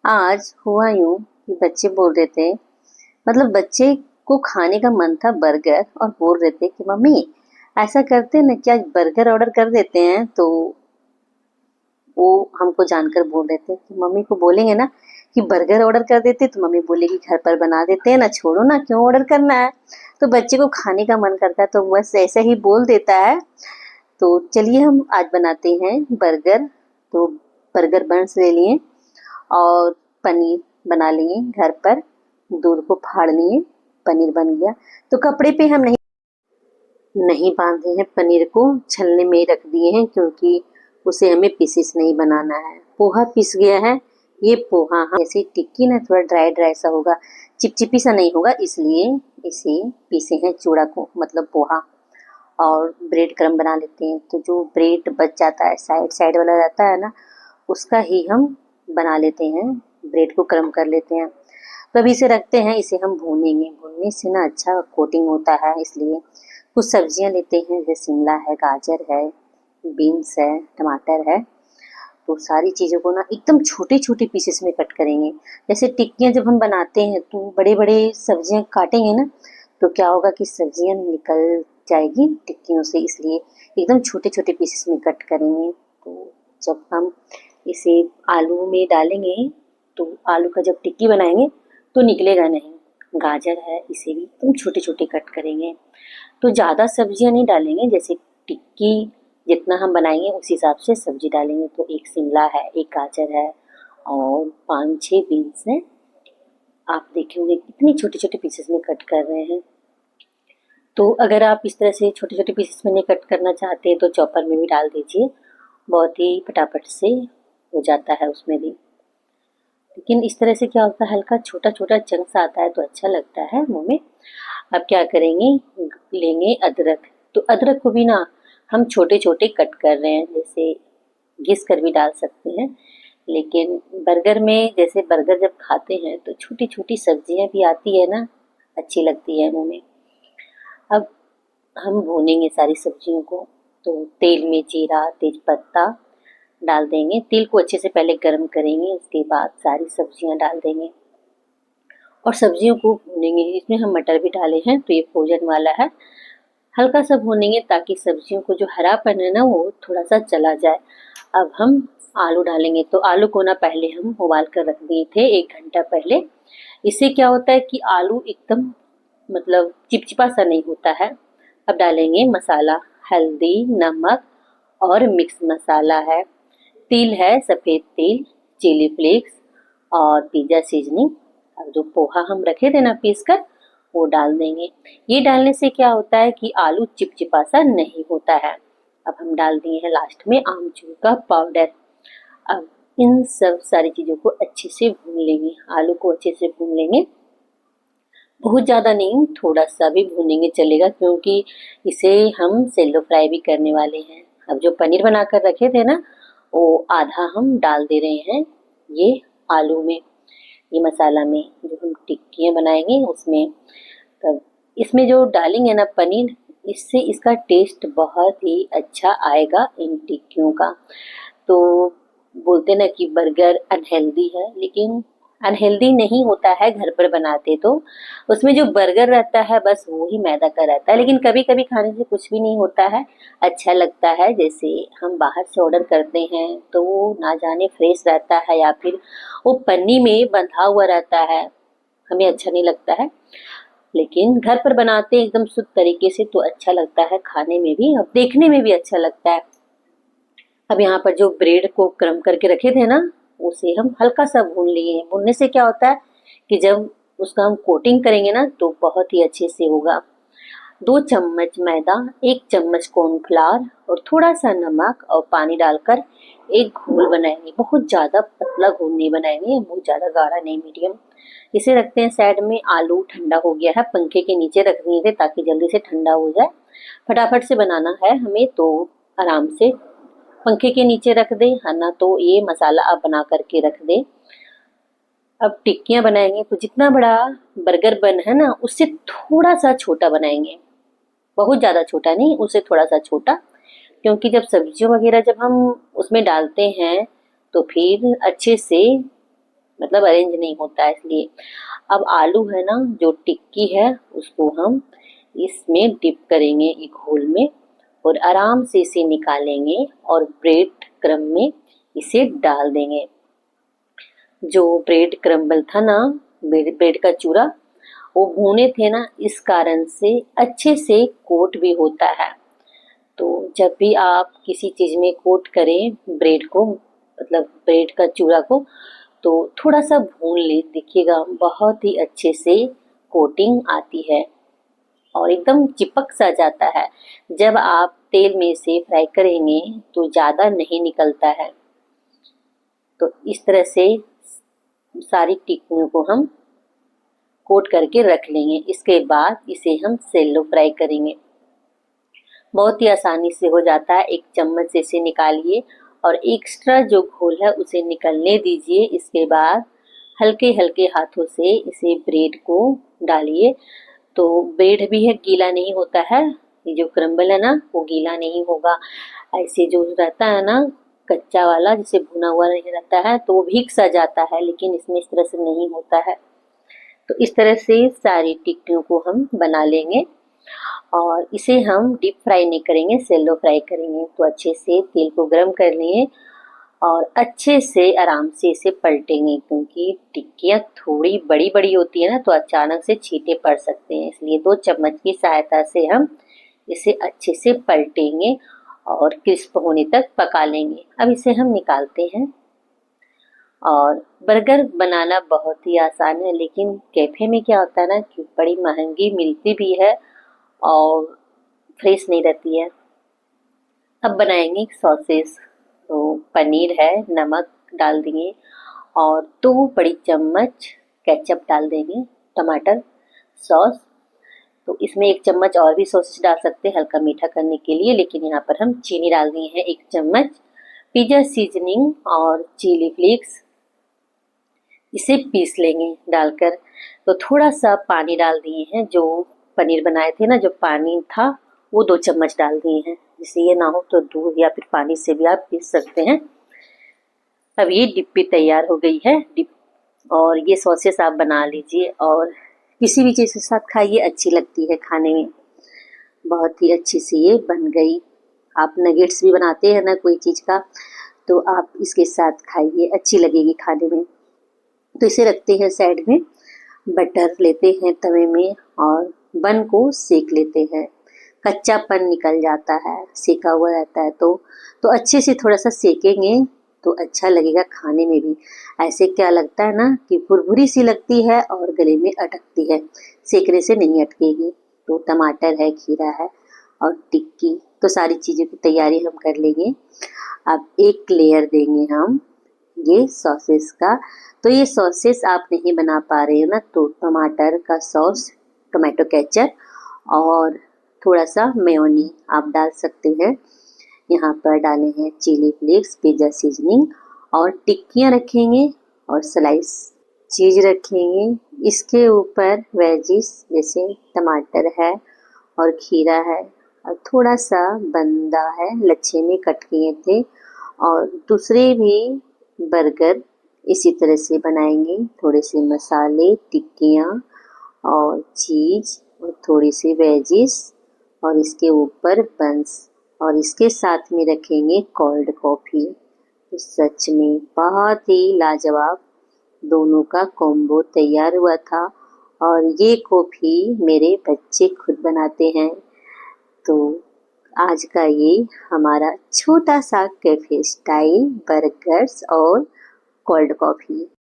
आज हुआ यूं कि बच्चे बोल रहे थे, मतलब बच्चे को खाने का मन था बर्गर, और बोल रहे थे कि मम्मी ऐसा करते हैं ना, क्या बर्गर ऑर्डर कर देते हैं। तो वो हमको जानकर बोल रहे थे कि मम्मी को बोलेंगे ना कि बर्गर ऑर्डर कर देते, तो मम्मी बोलेगी घर पर बना देते हैं ना, छोड़ो ना, क्यों ऑर्डर करना है। तो बच्चे को खाने का मन करता है तो बस ऐसे ही बोल देता है। तो चलिए हम आज बनाते हैं बर्गर। तो बर्गर बन्स ले लिए और पनीर बना लिए घर पर, दूध को फाड़ लिए, पनीर बन गया। तो कपड़े पे हम नहीं नहीं बांधे हैं, पनीर को छलने में ही रख दिए हैं, क्योंकि उसे हमें पीसेस नहीं बनाना है। पोहा पिस गया है। ये पोहा हम ऐसे टिक्की ना थोड़ा ड्राई ड्राई सा होगा, चिपचिपी सा नहीं होगा, इसलिए इसे पीसे हैं चूड़ा को, मतलब पोहा। और ब्रेड क्रम्ब बना लेते हैं। तो जो ब्रेड बच जाता है, साइड साइड वाला रहता है ना, उसका ही हम बना लेते हैं, ब्रेड को क्रम्ब कर लेते हैं। तो अभी इसे रखते हैं, इसे हम भूनेंगे। भूनने से ना अच्छा कोटिंग होता है, इसलिए कुछ सब्जियां लेते हैं, जैसे शिमला है, गाजर है, बीन्स है, टमाटर है। तो सारी चीज़ों को ना एकदम छोटे छोटे पीसेस में कट करेंगे। जैसे टिक्कियाँ जब हम बनाते हैं तो बड़े बड़े सब्जियां काटेंगे ना, तो क्या होगा कि सब्जियां निकल जाएगी टिक्कियों से, इसलिए एकदम छोटे छोटे पीसेस में कट करेंगे। तो जब हम इसे आलू में डालेंगे, तो आलू का जब टिक्की बनाएंगे तो निकलेगा नहीं। गाजर है, इसे भी एकदम छोटे छोटे कट करेंगे। तो ज़्यादा सब्जियां नहीं डालेंगे, जैसे टिक्की जितना हम बनाएंगे उस हिसाब से सब्जी डालेंगे। तो एक शिमला है, एक गाजर है, और 5-6 बीन्स है। आप देखेंगे कितनी छोटे छोटे पीसेस में कट कर रहे हैं। तो अगर आप इस तरह से छोटे छोटे पीसेस में नहीं कट करना चाहते तो चॉपर में भी डाल दीजिए, बहुत ही फटाफट से हो जाता है उसमें भी। लेकिन इस तरह से क्या होता है, हल्का छोटा छोटा चंक्स आता है तो अच्छा लगता है मुंह में। अब क्या करेंगे, लेंगे अदरक। तो अदरक को भी ना हम छोटे छोटे कट कर रहे हैं, जैसे घिस कर भी डाल सकते हैं। लेकिन बर्गर में, जैसे बर्गर जब खाते हैं तो छोटी छोटी सब्जियां भी आती है ना, अच्छी लगती है मुंह में। अब हम भूनेंगे सारी सब्जियों को। तो तेल में जीरा, तेजपत्ता डाल देंगे। तेल को अच्छे से पहले गर्म करेंगे, उसके बाद सारी सब्जियां डाल देंगे और सब्जियों को भूनेंगे। इसमें हम मटर भी डाले हैं, तो ये फ्रोजन वाला है। हल्का सा भूनेंगे ताकि सब्जियों को जो हरापन है ना वो थोड़ा सा चला जाए। अब हम आलू डालेंगे। तो आलू को ना पहले हम उबाल कर रख दिए थे 1 घंटा पहले। इससे क्या होता है कि आलू एकदम मतलब चिपचिपा सा नहीं होता है। अब डालेंगे मसाला, हल्दी, नमक और मिक्स मसाला है, तिल है, सफ़ेद तिल, चिली फ्लेक्स और पिज़्ज़ा सीजनिंग। अब जो पोहा हम रखे थे ना पीस कर, वो डाल देंगे। ये डालने से क्या होता है कि आलू चिपचिपा सा नहीं होता है। अब हम डाल दिए हैं लास्ट में आमचूर का पाउडर। अब इन सब सारी चीज़ों को अच्छे से भून लेंगे, आलू को अच्छे से भून लेंगे। बहुत ज़्यादा नहीं, थोड़ा सा भी भूनेंगे चलेगा, क्योंकि इसे हम सेलो फ्राई भी करने वाले हैं। अब जो पनीर बना कर रखे थे ना, वो आधा हम डाल दे रहे हैं ये आलू में, ये मसाला में, जो हम टिक्कियाँ बनाएंगे उसमें। तब इसमें जो डालेंगे ना पनीर, इससे इसका टेस्ट बहुत ही अच्छा आएगा इन टिक्कियों का। तो बोलते ना कि बर्गर अनहेल्दी है, लेकिन अनहेल्दी नहीं होता है घर पर बनाते तो। उसमें जो बर्गर रहता है बस वो ही मैदा का रहता है, लेकिन कभी कभी खाने से कुछ भी नहीं होता है, अच्छा लगता है। जैसे हम बाहर से ऑर्डर करते हैं तो वो ना जाने फ्रेश रहता है या फिर वो पन्नी में बंधा हुआ रहता है, हमें अच्छा नहीं लगता है। लेकिन घर पर बनाते हैं एकदम शुद्ध तरीके से तो अच्छा लगता है खाने में भी, और देखने में भी अच्छा लगता है। अब यहाँ पर जो ब्रेड को क्रम करके रखे थे ना, उसे हम हल्का सा भून लिए हैं। भूनने से क्या होता है कि जब उसका हम कोटिंग करेंगे ना तो बहुत ही अच्छे से होगा। 2 चम्मच मैदा, 1 चम्मच कॉर्नफ्लावर और थोड़ा सा नमक और पानी डालकर एक घोल बनाएंगे। बहुत ज़्यादा पतला घोल नहीं बनाएंगे, बहुत ज़्यादा गाढ़ा नहीं, मीडियम। इसे रखते हैं साइड में। आलू ठंडा हो गया है, पंखे के नीचे रख दिए थे ताकि जल्दी से ठंडा हो जाए। फटाफट से बनाना है हमें, तो आराम से पंखे के नीचे रख दे, है ना। तो ये मसाला आप बना करके रख दे। अब टिक्कियाँ बनाएंगे तो जितना बड़ा बर्गर बन है ना, उससे थोड़ा सा छोटा बनाएंगे, बहुत ज़्यादा छोटा नहीं, उससे थोड़ा सा छोटा। क्योंकि जब सब्जियों वगैरह जब हम उसमें डालते हैं तो फिर अच्छे से मतलब अरेंज नहीं होता है इसलिए। अब आलू है ना, जो टिक्की है उसको हम इसमें डिप करेंगे एक घोल में और आराम से इसे निकालेंगे और ब्रेड क्रम में इसे डाल देंगे। जो ब्रेड क्रम्बल था ना, ब्रेड का चूरा, वो भुने थे ना, इस कारण से अच्छे से कोट भी होता है। तो जब भी आप किसी चीज़ में कोट करें ब्रेड को, मतलब ब्रेड का चूरा को, तो थोड़ा सा भून ले, देखिएगा बहुत ही अच्छे से कोटिंग आती है और एकदम चिपक सा जाता है। जब आप तेल में से फ्राई करेंगे तो ज़्यादा नहीं निकलता है। तो इस तरह से सारी टिक्कियों को हम कोट करके रख लेंगे। इसके बाद इसे हम सेलो फ्राई करेंगे। बहुत ही आसानी से हो जाता है। एक चम्मच से इसे निकालिए और एक्स्ट्रा जो घोल है उसे निकलने दीजिए। इसके बाद हल्के हल्के हाथों से इसे ब्रेड को डालिए। तो ब्रेड भी है, गीला नहीं होता है। ये जो क्रम्बल है ना, वो गीला नहीं होगा। ऐसे जो रहता है ना कच्चा वाला, जिसे भुना हुआ नहीं रहता है, तो वो भीग सा जाता है, लेकिन इसमें इस तरह से नहीं होता है। तो इस तरह से सारी टिक्कियों को हम बना लेंगे और इसे हम डीप फ्राई नहीं करेंगे, सेलो फ्राई करेंगे। तो अच्छे से तेल को गर्म कर लिए और अच्छे से आराम से इसे पलटेंगे, क्योंकि टिक्कियाँ थोड़ी बड़ी बड़ी होती है ना, तो अचानक से छींटे पड़ सकते हैं। इसलिए 2 चम्मच की सहायता से हम इसे अच्छे से पलटेंगे और क्रिस्प होने तक पका लेंगे। अब इसे हम निकालते हैं। और बर्गर बनाना बहुत ही आसान है, लेकिन कैफे में क्या होता है ना कि बड़ी महंगी मिलती भी है और फ्रेश नहीं रहती है। अब बनाएंगे सॉसेस। तो पनीर है, नमक डाल देंगे और 2 बड़ी चम्मच केचप डाल देंगे, टमाटर सॉस। तो इसमें 1 चम्मच और भी सॉसेस डाल सकते हैं हल्का मीठा करने के लिए, लेकिन यहाँ पर हम चीनी डाल दिए हैं 1 चम्मच। पिज़्ज़ा सीजनिंग और चिली फ्लेक्स, इसे पीस लेंगे डालकर। तो थोड़ा सा पानी डाल दिए हैं, जो पनीर बनाए थे ना, जो पानी था वो 2 चम्मच डाल दिए हैं। जिसे ये ना हो तो दूध या फिर पानी से भी आप पीस सकते हैं। अब ये डिप्पी तैयार हो गई है, डिप। और ये सॉसेस आप बना लीजिए और किसी भी चीज़ के साथ खाइए, अच्छी लगती है खाने में। बहुत ही अच्छी सी ये बन गई। आप नगेट्स भी बनाते हैं ना कोई चीज़ का, तो आप इसके साथ खाइए, अच्छी लगेगी खाने में। तो इसे रखते हैं साइड में। बटर लेते हैं तवे में और बन को सेक लेते हैं। कच्चापन निकल जाता है, सेका हुआ रहता है तो अच्छे से थोड़ा सा सेकेंगे तो अच्छा लगेगा खाने में भी। ऐसे क्या लगता है ना कि भुरभुरी सी लगती है और गले में अटकती है, सेकने से नहीं अटकेगी। तो टमाटर है, खीरा है और टिक्की, तो सारी चीज़ों की तैयारी हम कर लेंगे। अब एक लेयर देंगे हम ये सॉसेस का। तो ये सॉसेस आप नहीं बना पा रहे हो ना, तो टमाटर का सॉस, टोमेटो केचप और थोड़ा सा मेयोनी आप डाल सकते हैं। यहाँ पर डाले हैं चिली फ्लेक्स, पिज़्ज़ा सीजनिंग और टिक्कियाँ रखेंगे और स्लाइस चीज़ रखेंगे। इसके ऊपर वेजिस जैसे टमाटर है और खीरा है और थोड़ा सा बंदा है, लच्छे में कट किए थे। और दूसरे भी बर्गर इसी तरह से बनाएंगे। थोड़े से मसाले, टिक्कियाँ और चीज़ और थोड़ी सी वेजिस और इसके ऊपर बंस और इसके साथ में रखेंगे कोल्ड कॉफ़ी। तो सच में बहुत ही लाजवाब दोनों का कॉम्बो तैयार हुआ था। और ये कॉफ़ी मेरे बच्चे खुद बनाते हैं। तो आज का ये हमारा छोटा सा कैफे स्टाइल बर्गर्स और कोल्ड कॉफ़ी।